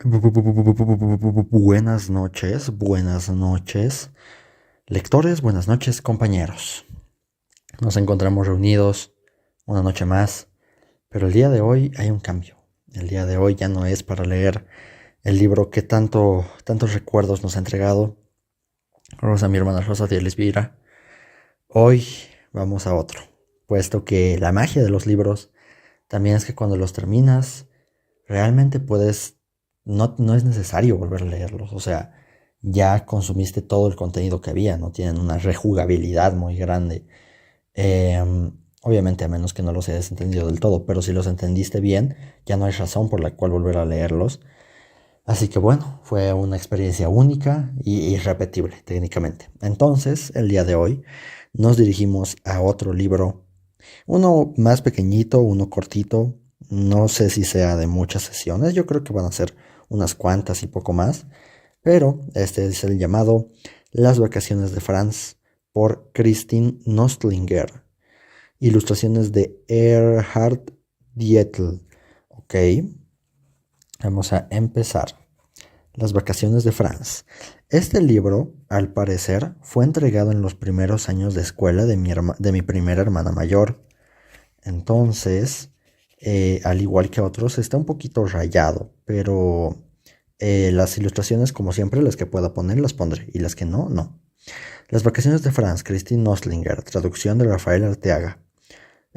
Buenas noches, lectores, buenas noches, compañeros. Nos encontramos reunidos una noche más, pero el día de hoy hay un cambio. El día de hoy ya no es para leer el libro que tantos recuerdos nos ha entregado Rosa, mi hermana Rosa de Elvira. Hoy vamos a otro, puesto que la magia de los libros también es que cuando los terminas, realmente no es necesario volver a leerlos. O sea, ya consumiste todo el contenido que había, no tienen una rejugabilidad muy grande. Eh, Obviamente, a menos que no los hayas entendido del todo, pero si los entendiste bien, ya no hay razón por la cual volver a leerlos. Así que bueno, fue una experiencia única y irrepetible técnicamente. Entonces, el día de hoy nos dirigimos a otro libro, uno más pequeñito, uno cortito. No sé si sea de muchas sesiones, yo creo que van a ser unas cuantas y poco más. Pero este es el llamado Las vacaciones de Franz por Christine Nostlinger. Ilustraciones de Erhard Dietl. Ok, vamos a empezar. Las vacaciones de Franz. Este libro, al parecer, fue entregado en los primeros años de escuela de mi primera hermana mayor. Entonces, al igual que otros, está un poquito rayado, pero las ilustraciones, como siempre, las que pueda poner, las pondré, y las que no, no. Las vacaciones de Franz, Christine Noslinger, traducción de Rafael Arteaga.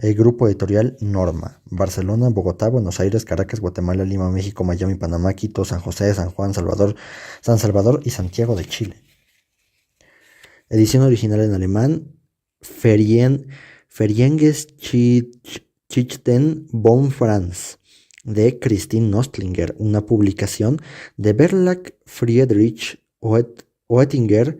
El grupo editorial Norma, Barcelona, Bogotá, Buenos Aires, Caracas, Guatemala, Lima, México, Miami, Panamá, Quito, San José, San Juan, San Salvador y Santiago de Chile. Edición original en alemán, Ferienges Schichten von Franz, de Christine Nostlinger, una publicación de Verlag Friedrich Oettinger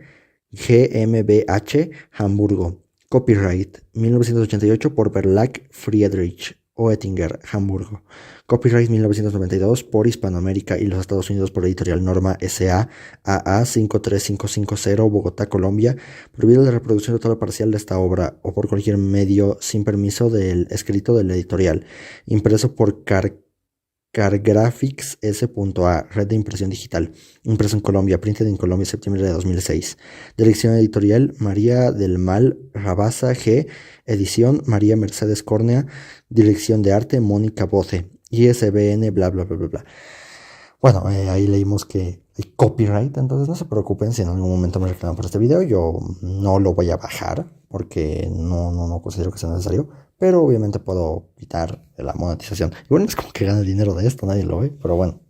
GmbH, Hamburgo. Copyright 1988 por Verlag Friedrich Oettinger, Hamburgo. Copyright 1992 por Hispanoamérica y los Estados Unidos por Editorial Norma S.A. AA 53550, Bogotá, Colombia. Prohibido la reproducción total o parcial de esta obra o por cualquier medio sin permiso del escrito del editorial. Impreso por Cargraphics S.A. Red de impresión digital. Impreso en Colombia. Printed en Colombia, septiembre de 2006. Dirección editorial María del Mal Rabasa G. Edición María Mercedes Córnea. Dirección de arte Mónica Boce. ISBN bla bla bla bla bla. Bueno, ahí leímos que hay copyright, entonces no se preocupen si en algún momento me reclaman por este video. Yo no lo voy a bajar porque no considero que sea necesario, pero obviamente puedo quitar la monetización. Y bueno, es como que gana dinero de esto, nadie lo ve, pero bueno.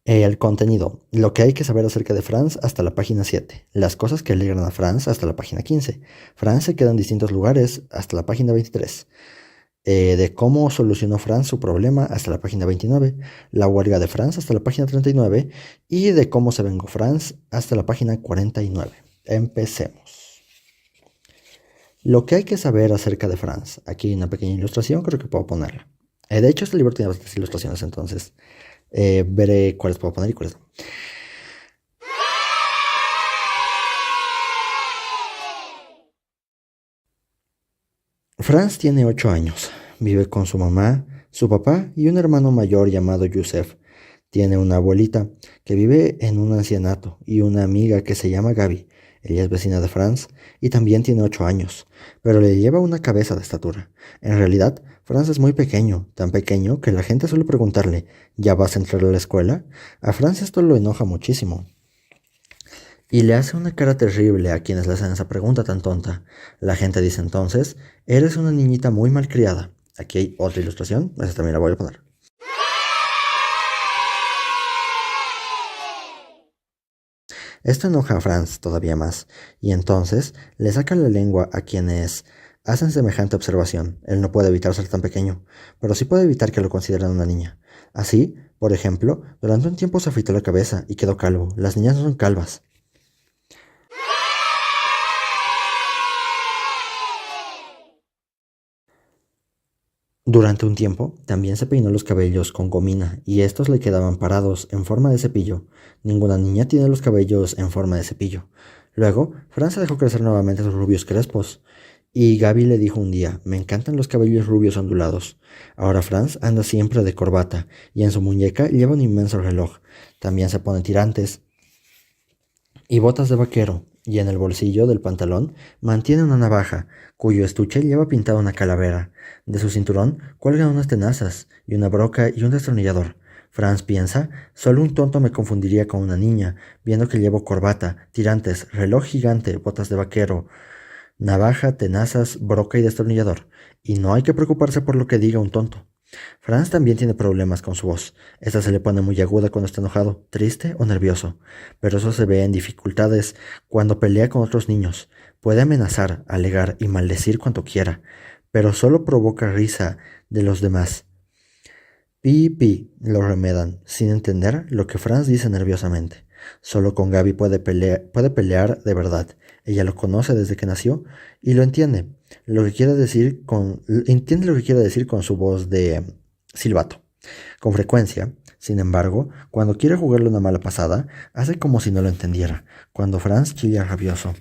El contenido. Lo que hay que saber acerca de Franz hasta la página 7. Las cosas que alegran a Franz hasta la página 15. Franz se queda en distintos lugares hasta la página 23. De cómo solucionó Franz su problema hasta la página 29, la huelga de Franz hasta la página 39 y de cómo se vengó Franz hasta la página 49. Empecemos. Lo que hay que saber acerca de Franz. Aquí hay una pequeña ilustración, creo que puedo ponerla. De hecho, este libro tiene bastantes ilustraciones, entonces veré cuáles puedo poner y cuáles no. Franz tiene 8 años. Vive con su mamá, su papá y un hermano mayor llamado Yusef. Tiene una abuelita que vive en un ancianato y una amiga que se llama Gaby. Ella es vecina de Franz y también tiene 8 años, pero le lleva una cabeza de estatura. En realidad, Franz es muy pequeño, tan pequeño que la gente suele preguntarle, ¿ya vas a entrar a la escuela? A Franz esto lo enoja muchísimo. Y le hace una cara terrible a quienes le hacen esa pregunta tan tonta. La gente dice entonces, eres una niñita muy malcriada. Aquí hay otra ilustración, esa también la voy a poner. Esto enoja a Franz todavía más, y entonces le saca la lengua a quienes hacen semejante observación. Él no puede evitar ser tan pequeño, pero sí puede evitar que lo consideren una niña. Así, por ejemplo, durante un tiempo se afeitó la cabeza y quedó calvo. Las niñas no son calvas. Durante un tiempo, también se peinó los cabellos con gomina y estos le quedaban parados en forma de cepillo. Ninguna niña tiene los cabellos en forma de cepillo. Luego, Franz dejó crecer nuevamente sus rubios crespos Y Gaby le dijo un día, me encantan los cabellos rubios ondulados. Ahora Franz anda siempre de corbata y en su muñeca lleva un inmenso reloj. También se pone tirantes y botas de vaquero, y en el bolsillo del pantalón mantiene una navaja, cuyo estuche lleva pintada una calavera. De su cinturón cuelgan unas tenazas, y una broca y un destornillador. Franz piensa, solo un tonto me confundiría con una niña, viendo que llevo corbata, tirantes, reloj gigante, botas de vaquero, navaja, tenazas, broca y destornillador. Y no hay que preocuparse por lo que diga un tonto. Franz también tiene problemas con su voz. Esta se le pone muy aguda cuando está enojado, triste o nervioso, pero eso se ve en dificultades cuando pelea con otros niños. Puede amenazar, alegar y maldecir cuanto quiera, pero solo provoca risa de los demás. Pi pi, lo remedan, sin entender lo que Franz dice nerviosamente. Solo con Gaby puede pelear de verdad. Ella lo conoce desde que nació y lo entiende. Entiende lo que quiere decir con su voz de silbato. Con frecuencia, sin embargo, cuando quiere jugarle una mala pasada, hace como si no lo entendiera. Cuando Franz chilla rabioso.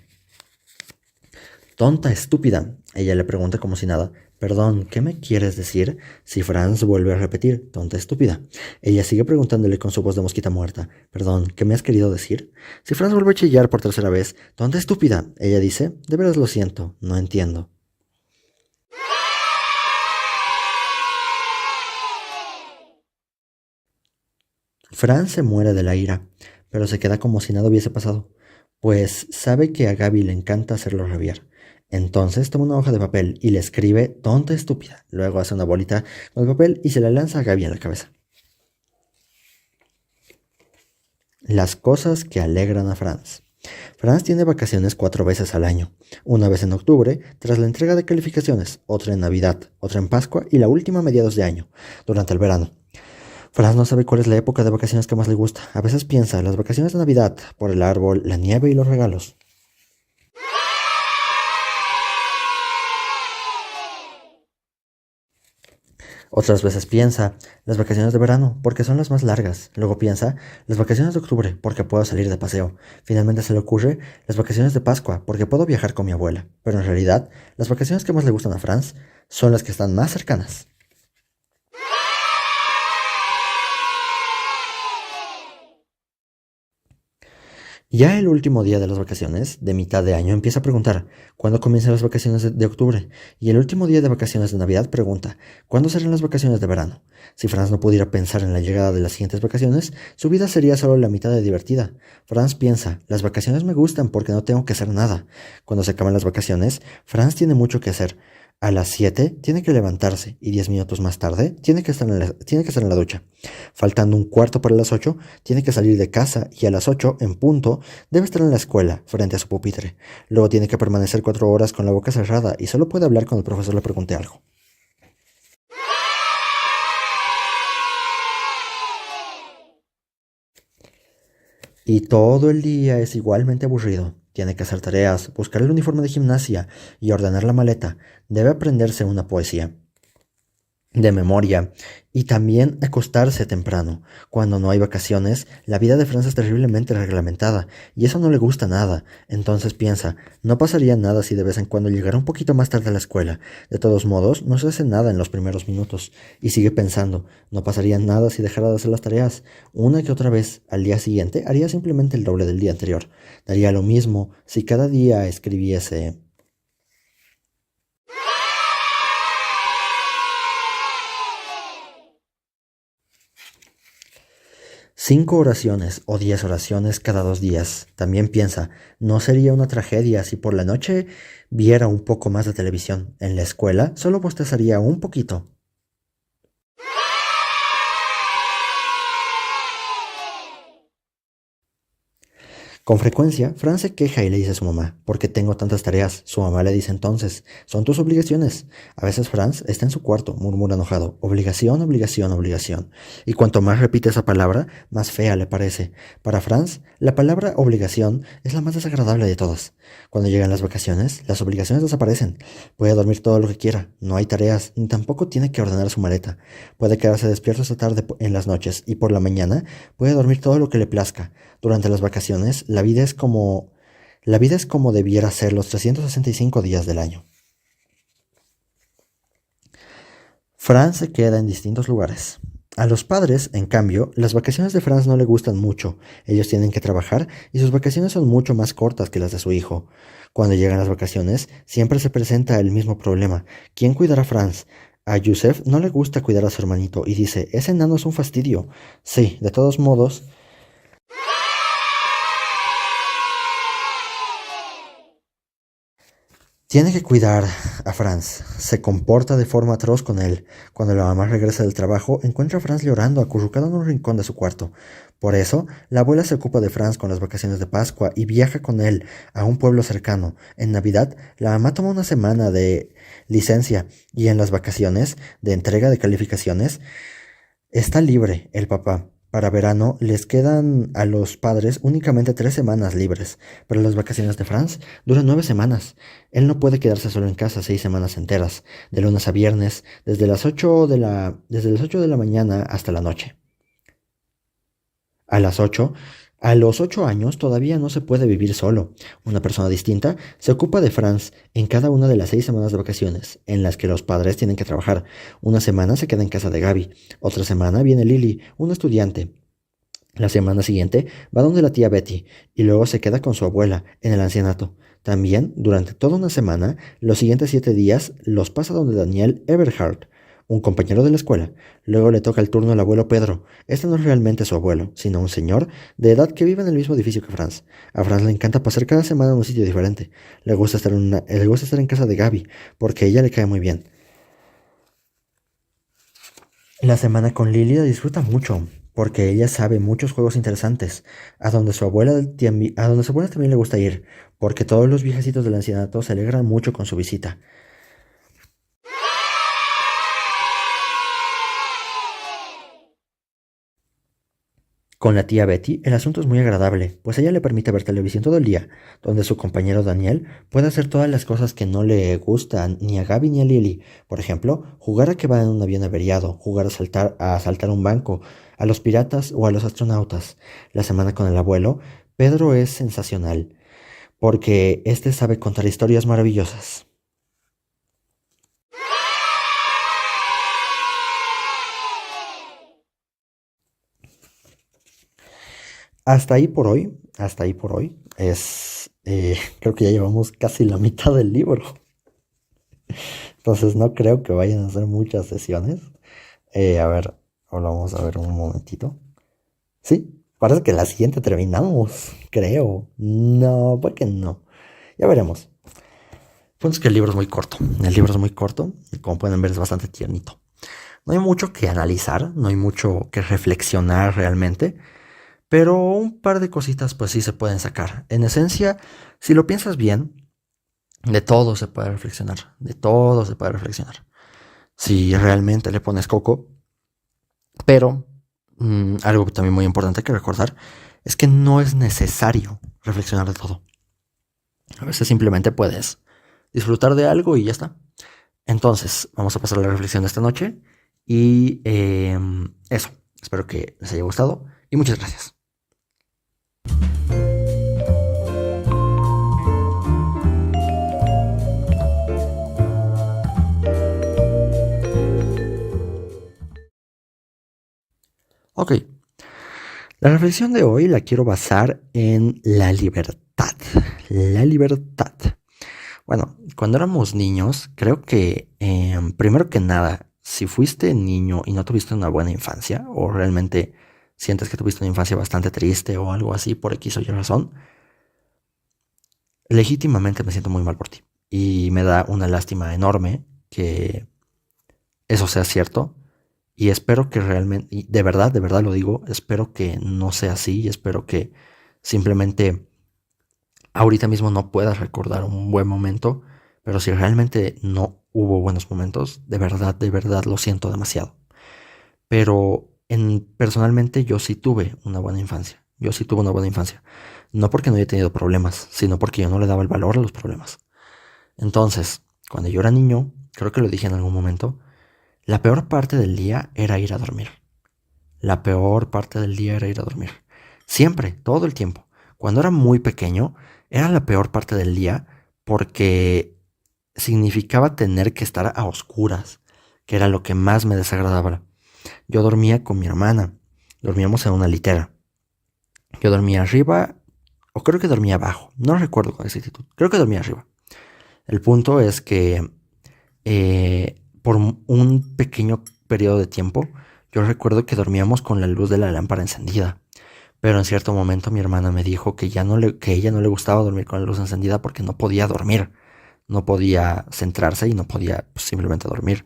Tonta, estúpida, ella le pregunta como si nada. Perdón, ¿qué me quieres decir? Si Franz vuelve a repetir, tonta, estúpida. Ella sigue preguntándole con su voz de mosquita muerta. Perdón, ¿qué me has querido decir? Si Franz vuelve a chillar por tercera vez, tonta, estúpida, ella dice, de veras lo siento, no entiendo. Franz se muere de la ira, pero se queda como si nada hubiese pasado, pues sabe que a Gaby le encanta hacerlo rabiar. Entonces toma una hoja de papel y le escribe tonta estúpida. Luego hace una bolita con el papel y se la lanza a Gaby en la cabeza. Las cosas que alegran a Franz. Franz tiene vacaciones 4 veces al año. Una vez en octubre, tras la entrega de calificaciones, otra en Navidad, otra en Pascua y la última a mediados de año, durante el verano. Franz no sabe cuál es la época de vacaciones que más le gusta. A veces piensa las vacaciones de Navidad, por el árbol, la nieve y los regalos. Otras veces piensa las vacaciones de verano, porque son las más largas. Luego piensa las vacaciones de octubre, porque puedo salir de paseo. Finalmente se le ocurre las vacaciones de Pascua, porque puedo viajar con mi abuela. Pero en realidad, las vacaciones que más le gustan a Franz son las que están más cercanas. Ya el último día de las vacaciones, de mitad de año, empieza a preguntar ¿cuándo comienzan las vacaciones de octubre? Y el último día de vacaciones de Navidad pregunta ¿cuándo serán las vacaciones de verano? Si Franz no pudiera pensar en la llegada de las siguientes vacaciones, su vida sería solo la mitad de divertida. Franz piensa, las vacaciones me gustan porque no tengo que hacer nada. Cuando se acaban las vacaciones, Franz tiene mucho que hacer. A las 7 tiene que levantarse y 10 minutos más tarde tiene que estar en la ducha. Faltando un cuarto para las 8, tiene que salir de casa y a las 8, en punto, debe estar en la escuela, frente a su pupitre. Luego tiene que permanecer 4 horas con la boca cerrada y solo puede hablar cuando el profesor le pregunte algo. Y todo el día es igualmente aburrido. Tiene que hacer tareas, buscar el uniforme de gimnasia y ordenar la maleta. Debe aprenderse una poesía de memoria y también acostarse temprano. Cuando no hay vacaciones, la vida de Franz es terriblemente reglamentada y eso no le gusta nada. Entonces piensa, no pasaría nada si de vez en cuando llegara un poquito más tarde a la escuela. De todos modos, no se hace nada en los primeros minutos. Y sigue pensando, no pasaría nada si dejara de hacer las tareas. Una que otra vez, al día siguiente, haría simplemente el doble del día anterior. Daría lo mismo si cada día escribiese 5 oraciones o 10 oraciones cada 2 días. También piensa, no sería una tragedia si por la noche viera un poco más de televisión. En la escuela solo bostezaría un poquito. Con frecuencia, Fran se queja y le dice a su mamá, ¿por qué tengo tantas tareas? Su mamá le dice entonces, son tus obligaciones. A veces Franz está en su cuarto, murmura enojado, obligación, obligación, obligación. Y cuanto más repite esa palabra, más fea le parece. Para Franz, la palabra obligación es la más desagradable de todas. Cuando llegan las vacaciones, las obligaciones desaparecen. Puede dormir todo lo que quiera, no hay tareas, ni tampoco tiene que ordenar su maleta. Puede quedarse despierto esta tarde en las noches y por la mañana puede dormir todo lo que le plazca. Durante las vacaciones, la vida es como debiera ser los 365 días del año. Franz se queda en distintos lugares. A los padres, en cambio, las vacaciones de Franz no le gustan mucho. Ellos tienen que trabajar y sus vacaciones son mucho más cortas que las de su hijo. Cuando llegan las vacaciones, siempre se presenta el mismo problema. ¿Quién cuidará a Franz? A Yusef no le gusta cuidar a su hermanito y dice, ese enano es un fastidio. Sí, de todos modos, tiene que cuidar a Franz. Se comporta de forma atroz con él. Cuando la mamá regresa del trabajo, encuentra a Franz llorando, acurrucado en un rincón de su cuarto. Por eso, la abuela se ocupa de Franz con las vacaciones de Pascua y viaja con él a un pueblo cercano. En Navidad, la mamá toma una semana de licencia y en las vacaciones de entrega de calificaciones está libre el papá. Para verano les quedan a los padres únicamente 3 semanas libres, pero las vacaciones de Franz duran 9 semanas. Él no puede quedarse solo en casa 6 semanas enteras, de lunes a viernes, desde las 8 de la mañana hasta la noche. A las 8, a los 8 años todavía no se puede vivir solo. Una persona distinta se ocupa de Franz en cada una de las 6 semanas de vacaciones, en las que los padres tienen que trabajar. Una semana se queda en casa de Gaby, otra semana viene Lily, una estudiante. La semana siguiente va donde la tía Betty y luego se queda con su abuela en el ancianato. También, durante toda una semana, los siguientes 7 días los pasa donde Daniel Everhart, un compañero de la escuela. Luego le toca el turno al abuelo Pedro. Este no es realmente su abuelo, sino un señor de edad que vive en el mismo edificio que Franz. A Franz le encanta pasar cada semana en un sitio diferente. Le gusta estar en casa de Gaby, porque ella le cae muy bien. La semana con Lily la disfruta mucho, porque ella sabe muchos juegos interesantes, a donde su abuela también le gusta ir, porque todos los viejecitos del ancianato se alegran mucho con su visita. Con la tía Betty el asunto es muy agradable, pues ella le permite ver televisión todo el día, donde su compañero Daniel puede hacer todas las cosas que no le gustan ni a Gaby ni a Lily. Por ejemplo, jugar a que va en un avión averiado, jugar a saltar un banco, a los piratas o a los astronautas. La semana con el abuelo, Pedro es sensacional, porque este sabe contar historias maravillosas. Hasta ahí por hoy, creo que ya llevamos casi la mitad del libro. Entonces no creo que vayan a ser muchas sesiones. A ver, ahora vamos a ver un momentito. Sí, parece que la siguiente terminamos, creo. No, ¿por qué no? Ya veremos. El punto es que el libro es muy corto. El libro es muy corto y como pueden ver es bastante tiernito. No hay mucho que analizar, no hay mucho que reflexionar realmente, pero un par de cositas pues sí se pueden sacar. En esencia, si lo piensas bien, de todo se puede reflexionar, de todo se puede reflexionar. Si realmente le pones coco, pero algo también muy importante que recordar es que no es necesario reflexionar de todo. A veces simplemente puedes disfrutar de algo y ya está. Entonces, vamos a pasar a la reflexión de esta noche y eso. Espero que les haya gustado y muchas gracias. Ok, la reflexión de hoy la quiero basar en la libertad. La libertad. Bueno, cuando éramos niños, creo que primero que nada, si fuiste niño y no tuviste una buena infancia, o realmente sientes que tuviste una infancia bastante triste o algo así por X o Y razón, legítimamente me siento muy mal por ti. Y me da una lástima enorme que eso sea cierto. Y espero que realmente, y de verdad lo digo, espero que no sea así y espero que simplemente ahorita mismo no puedas recordar un buen momento, pero si realmente no hubo buenos momentos, de verdad lo siento demasiado. Pero personalmente yo sí tuve una buena infancia. Yo sí tuve una buena infancia. No porque no haya tenido problemas, sino porque yo no le daba el valor a los problemas. Entonces, cuando yo era niño, creo que lo dije en algún momento, la peor parte del día era ir a dormir. La peor parte del día era ir a dormir. Siempre, todo el tiempo. Cuando era muy pequeño, era la peor parte del día porque significaba tener que estar a oscuras, que era lo que más me desagradaba. Yo dormía con mi hermana, dormíamos en una litera. Yo dormía arriba, o creo que dormía abajo, no recuerdo con exactitud, creo que dormía arriba. El punto es que por un pequeño periodo de tiempo, yo recuerdo que dormíamos con la luz de la lámpara encendida. Pero en cierto momento mi hermana me dijo que que ella no le gustaba dormir con la luz encendida porque no podía dormir. No podía centrarse y no podía pues, simplemente dormir.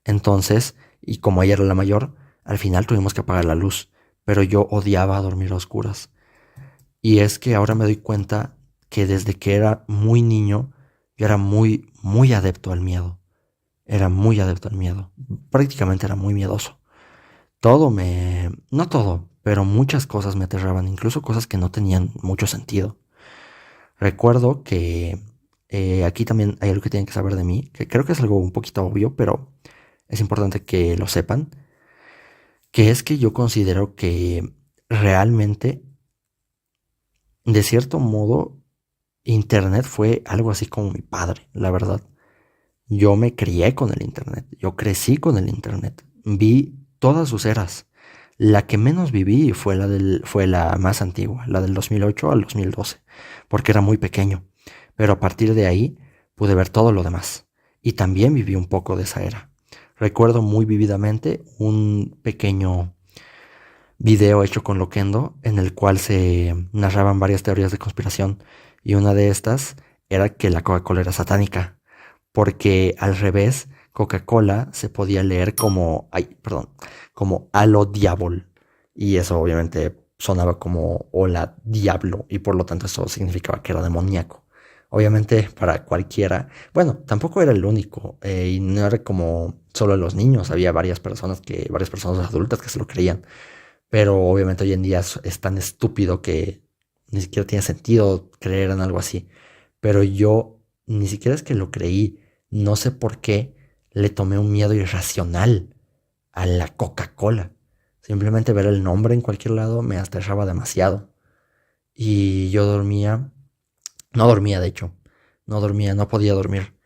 Entonces, y como ella era la mayor, al final tuvimos que apagar la luz. Pero yo odiaba dormir a oscuras. Y es que ahora me doy cuenta que desde que era muy niño, yo era muy adepto al miedo. Era muy adepto al miedo. Prácticamente era muy miedoso. No todo, pero muchas cosas me aterraban, incluso cosas que no tenían mucho sentido. Recuerdo que aquí también hay algo que tienen que saber de mí, que creo que es algo un poquito obvio, pero es importante que lo sepan, que es que yo considero que realmente, de cierto modo, Internet fue algo así como mi padre, la verdad. Yo me crié con el Internet, yo crecí con el Internet, vi todas sus eras. La que menos viví fue la más antigua, la del 2008 al 2012, porque era muy pequeño. Pero a partir de ahí pude ver todo lo demás. Y también viví un poco de esa era. Recuerdo muy vívidamente un pequeño video hecho con Loquendo en el cual se narraban varias teorías de conspiración. Y una de estas era que la Coca-Cola era satánica, porque al revés, Coca-Cola se podía leer como, ay, perdón, como Alo Diabol. Y eso obviamente sonaba como Hola Diablo, y por lo tanto eso significaba que era demoníaco. Obviamente para cualquiera, bueno, tampoco era el único, y no era como solo los niños, había varias personas adultas que se lo creían. Pero obviamente hoy en día es tan estúpido que ni siquiera tiene sentido creer en algo así. Pero yo ni siquiera es que lo creí, no sé por qué le tomé un miedo irracional a la Coca-Cola. Simplemente ver el nombre en cualquier lado me aterraba demasiado. Y yo no dormía de hecho, no podía dormir.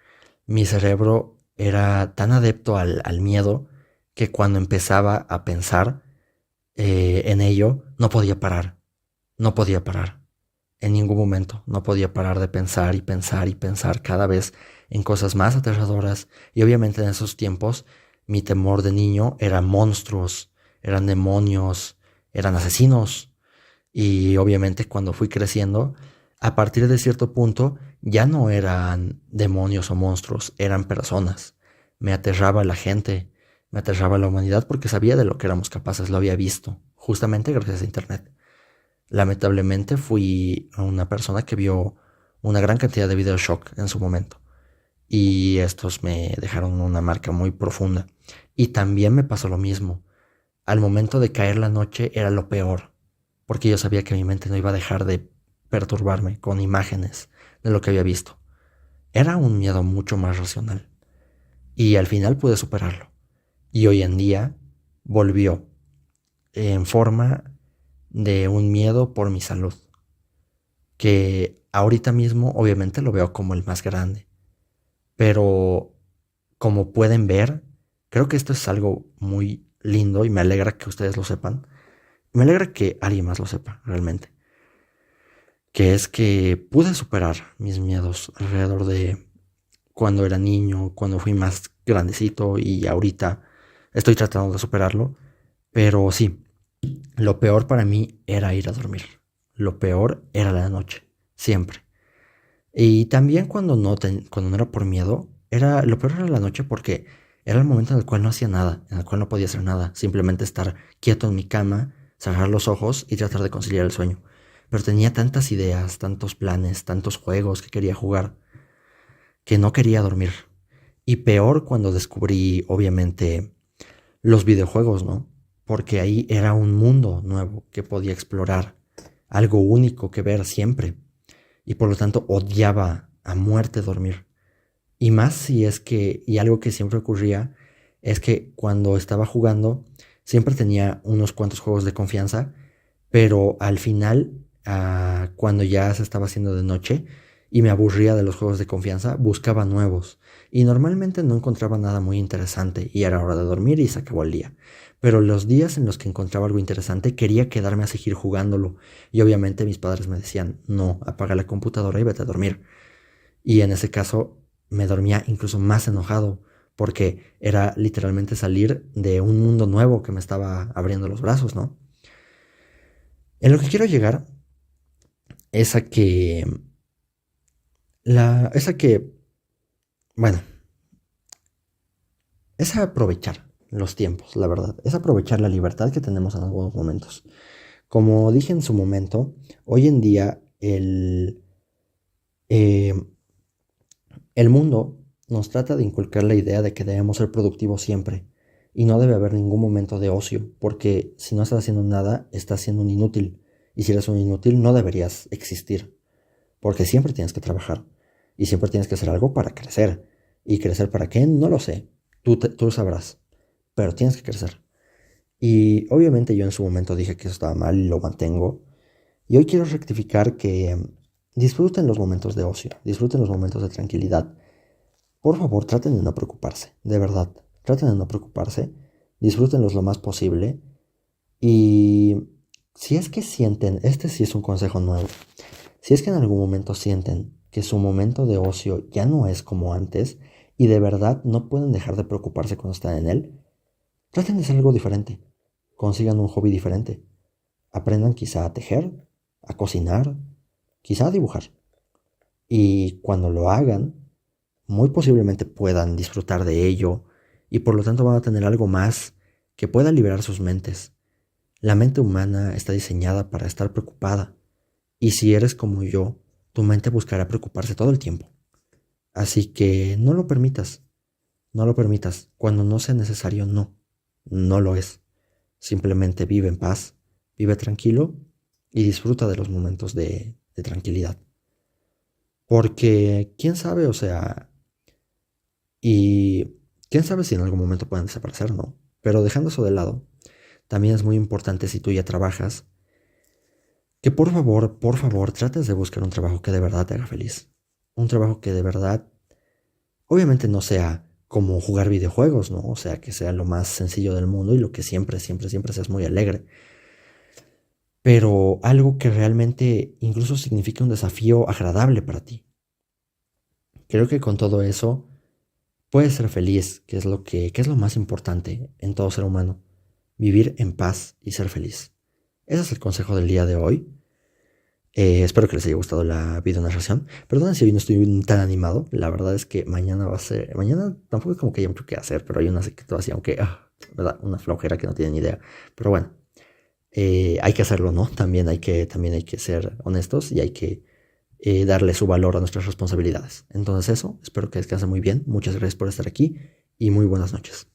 Mi cerebro era tan adepto al miedo que cuando empezaba a pensar en ello, no podía parar, no podía parar. En ningún momento no podía parar de pensar y pensar y pensar cada vez en cosas más aterradoras. Y obviamente en esos tiempos mi temor de niño era monstruos, eran demonios, eran asesinos. Y obviamente cuando fui creciendo, a partir de cierto punto ya no eran demonios o monstruos, eran personas. Me aterraba la gente, me aterraba la humanidad porque sabía de lo que éramos capaces, lo había visto, justamente gracias a Internet. Lamentablemente fui una persona que vio una gran cantidad de videos shock en su momento. Y estos me dejaron una marca muy profunda. Y también me pasó lo mismo. Al momento de caer la noche era lo peor, porque yo sabía que mi mente no iba a dejar de perturbarme con imágenes de lo que había visto. Era un miedo mucho más racional. Y al final pude superarlo. Y hoy en día volvió en forma de un miedo por mi salud, que ahorita mismo obviamente lo veo como el más grande, pero como pueden ver, creo que esto es algo muy lindo y me alegra que ustedes lo sepan, me alegra que alguien más lo sepa realmente, que es que pude superar mis miedos alrededor de cuando era niño, cuando fui más grandecito y ahorita estoy tratando de superarlo, pero sí, lo peor para mí era ir a dormir. Lo peor era la noche, siempre. Y también cuando no era por miedo, lo peor era la noche porque era el momento en el cual no hacía nada, en el cual no podía hacer nada, simplemente estar quieto en mi cama, cerrar los ojos y tratar de conciliar el sueño. Pero tenía tantas ideas, tantos planes, tantos juegos que quería jugar, que no quería dormir. Y peor cuando descubrí, obviamente, los videojuegos, ¿no? Porque ahí era un mundo nuevo que podía explorar, algo único que ver siempre, y por lo tanto odiaba a muerte dormir. Y más si es que, y algo que siempre ocurría, es que cuando estaba jugando, siempre tenía unos cuantos juegos de confianza, pero al final, cuando ya se estaba haciendo de noche, y me aburría de los juegos de confianza, buscaba nuevos. Y normalmente no encontraba nada muy interesante y era hora de dormir y se acabó el día. Pero los días en los que encontraba algo interesante quería quedarme a seguir jugándolo. Y obviamente mis padres me decían, no, apaga la computadora y vete a dormir. Y en ese caso me dormía incluso más enojado porque era literalmente salir de un mundo nuevo que me estaba abriendo los brazos, ¿no? En lo que quiero llegar es a que bueno, es aprovechar los tiempos, la verdad. Es aprovechar la libertad que tenemos en algunos momentos. Como dije en su momento, hoy en día eh, el mundo nos trata de inculcar la idea de que debemos ser productivos siempre y no debe haber ningún momento de ocio, porque si no estás haciendo nada, estás siendo un inútil. Y si eres un inútil, no deberías existir, porque siempre tienes que trabajar y siempre tienes que hacer algo para crecer. ¿Y crecer para qué? No lo sé. Tú sabrás, pero tienes que crecer. Y obviamente yo en su momento dije que eso estaba mal y lo mantengo. Y hoy quiero rectificar que disfruten los momentos de ocio, disfruten los momentos de tranquilidad. Por favor, traten de no preocuparse, de verdad. Traten de no preocuparse, disfrútenlos lo más posible. Y si es que sienten, este sí es un consejo nuevo, si es que en algún momento sienten que su momento de ocio ya no es como antes y de verdad no pueden dejar de preocuparse cuando están en él, traten de hacer algo diferente. Consigan un hobby diferente. Aprendan quizá a tejer, a cocinar, quizá a dibujar. Y cuando lo hagan, muy posiblemente puedan disfrutar de ello y por lo tanto van a tener algo más que pueda liberar sus mentes. La mente humana está diseñada para estar preocupada y si eres como yo, tu mente buscará preocuparse todo el tiempo. Así que no lo permitas, no lo permitas. Cuando no sea necesario, no lo es. Simplemente vive en paz, vive tranquilo y disfruta de los momentos de tranquilidad. Porque, quién sabe, o sea, y quién sabe si en algún momento pueden desaparecer, ¿no? Pero dejando eso de lado, también es muy importante si tú ya trabajas, que por favor, trates de buscar un trabajo que de verdad te haga feliz. Un trabajo que de verdad, obviamente no sea como jugar videojuegos, ¿no? O sea, que sea lo más sencillo del mundo y lo que siempre seas muy alegre. Pero algo que realmente incluso signifique un desafío agradable para ti. Creo que con todo eso puedes ser feliz, que es lo más importante en todo ser humano. Vivir en paz y ser feliz. Ese es el consejo del día de hoy. Espero que les haya gustado la videonarración. Perdón si hoy no estoy tan animado. La verdad es que mañana va a ser... Mañana tampoco es como que haya mucho que hacer, pero hay una situación que... ¿verdad? Una flojera que no tienen ni idea. Pero bueno, hay que hacerlo, ¿no? También hay que ser honestos y hay que darle su valor a nuestras responsabilidades. Entonces eso, espero que descansen muy bien. Muchas gracias por estar aquí y muy buenas noches.